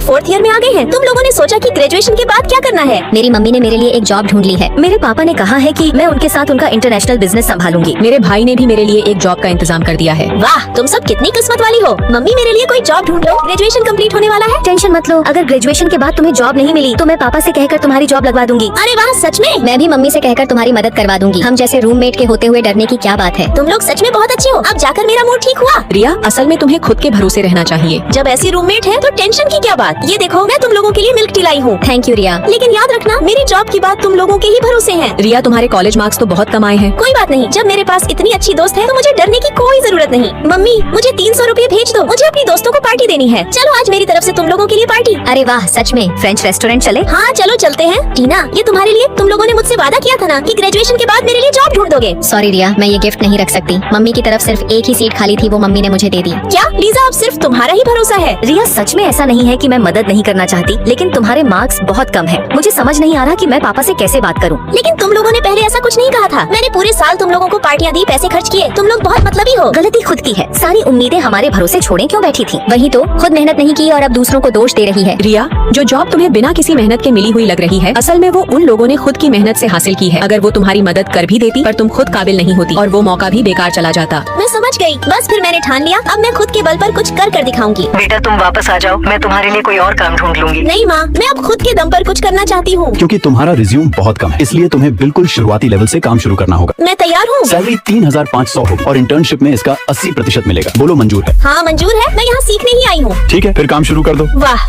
4th year में आ गए हैं। तुम लोगों ने सोचा कि ग्रेजुएशन के बाद क्या करना है? मेरी मम्मी ने मेरे लिए एक जॉब ढूंढ ली है। मेरे पापा ने कहा है कि मैं उनके साथ उनका इंटरनेशनल बिजनेस संभालूंगी। मेरे भाई ने भी मेरे लिए एक जॉब का इंतजाम कर दिया है। वाह, तुम सब कितनी किस्मत वाली हो। मम्मी मेरे लिए कोई जॉब ढूंढ लो, ग्रेजुएशन कंप्लीट होने वाला है। टेंशन मत लो, अगर ग्रेजुएशन के बाद तुम्हें जॉब नहीं मिली तो मैं पापा से कहकर तुम्हारी जॉब लगवा दूंगी। अरे वाह, सच में? मैं भी मम्मी से कहकर तुम्हारी मदद करवा दूंगी। हम जैसे रूममेट के होते हुए डरने की क्या बात है। तुम लोग सच में बहुत अच्छे हो। अब जाकर मेरा मूड ठीक हुआ। रिया, असल में तुम्हें खुद के भरोसे रहना चाहिए। जब ऐसी रूममेट है तो टेंशन की क्या बात। ये देखो, मैं तुम लोगों के लिए मिल्क टी लाई हूँ। थैंक यू रिया। लेकिन याद रखना, मेरी जॉब की बात तुम लोगों के ही भरोसे है। रिया, तुम्हारे कॉलेज मार्क्स तो बहुत कम आए हैं। कोई बात नहीं, जब मेरे पास इतनी अच्छी दोस्त है तो मुझे डरने की कोई जरूरत नहीं। मम्मी, मुझे 300 रुपए भेज दो, मुझे अपनी दोस्तों को पार्टी देनी है। चलो आज मेरी तरफ से तुम लोगों के लिए पार्टी। अरे वाह, सच में? फ्रेंच रेस्टोरेंट चले? हाँ चलो चलते हैं। टीना, ये तुम्हारे लिए। तुम लोगों ने मुझसे वादा किया था ना कि ग्रेजुएशन के बाद मेरे लिए जॉब ढूंढ दोगे। सॉरी रिया, मैं ये गिफ्ट नहीं रख सकती। मम्मी की तरफ सिर्फ एक ही सीट खाली थी, वो मम्मी ने मुझे दे दी। क्या लीजा, अब सिर्फ तुम्हारा ही भरोसा है? रिया, सच में ऐसा नहीं है कि मैं मदद नहीं करना चाहती, लेकिन तुम्हारे मार्क्स बहुत कम है। मुझे समझ नहीं आ रहा कि मैं पापा से कैसे बात करूं। लेकिन तुम लोगों ने पहले ऐसा कुछ नहीं कहा था। मैंने पूरे साल तुम लोगों को पार्टियां दी, पैसे खर्च किए। तुम लोग बहुत मतलबी हो। गलती खुद की है, सारी उम्मीदें हमारे भरोसे छोड़े क्यों बैठी थी। वही तो, खुद मेहनत नहीं की और अब दूसरों को दोष दे रही है। रिया, जो जॉब तुम्हें बिना किसी मेहनत के मिली हुई लग रही है, असल में वो उन लोगों ने खुद की मेहनत से हासिल की है। अगर वो तुम्हारी मदद कर भी देती, पर तुम खुद काबिल नहीं होती और वो मौका भी बेकार चला जाता। मैं समझ गई। बस फिर मैंने ठान लिया, अब मैं खुद के बल पर कुछ कर दिखाऊंगी। बेटा तुम वापस आ जाओ, मैं तुम्हारे लिए कोई और काम ढूंढ लूंगी। नहीं माँ, मैं अब खुद के दम पर कुछ करना चाहती हूँ। क्योंकि तुम्हारा रिज्यूम बहुत कम है, इसलिए तुम्हें बिल्कुल शुरुआती लेवल से काम शुरू करना होगा। मैं तैयार हूँ। सैलरी 3500 हो और इंटर्नशिप में इसका 80% मिलेगा। बोलो मंजूर है? हाँ मंजूर है, मैं यहाँ सीखने ही आई हूँ। ठीक है, फिर काम शुरू कर दो। वाह,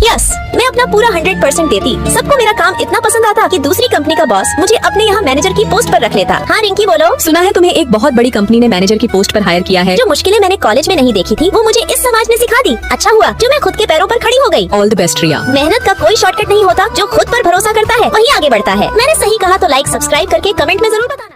यस, मैं अपना पूरा 100% देती। सबको मेरा काम इतना पसंद आता कि दूसरी कंपनी का बॉस मुझे अपने यहाँ मैनेजर की पोस्ट पर रख लेता। हाँ रिंकी बोलो। सुना है तुम्हें एक बहुत बड़ी कंपनी ने मैनेजर की पोस्ट पर हायर किया है। जो मुश्किलें मैंने कॉलेज में नहीं देखी थी, वो मुझे इस समाज ने सिखा दी। अच्छा हुआ जो मैं खुद के पैरों पर खड़ी हो गई। ऑल द बेस्ट रिया। मेहनत का कोई शॉर्टकट नहीं होता, जो खुद पर भरोसा करता है वही आगे बढ़ता है। मैंने सही कहा तो लाइक सब्सक्राइब करके कमेंट में जरूर बताना।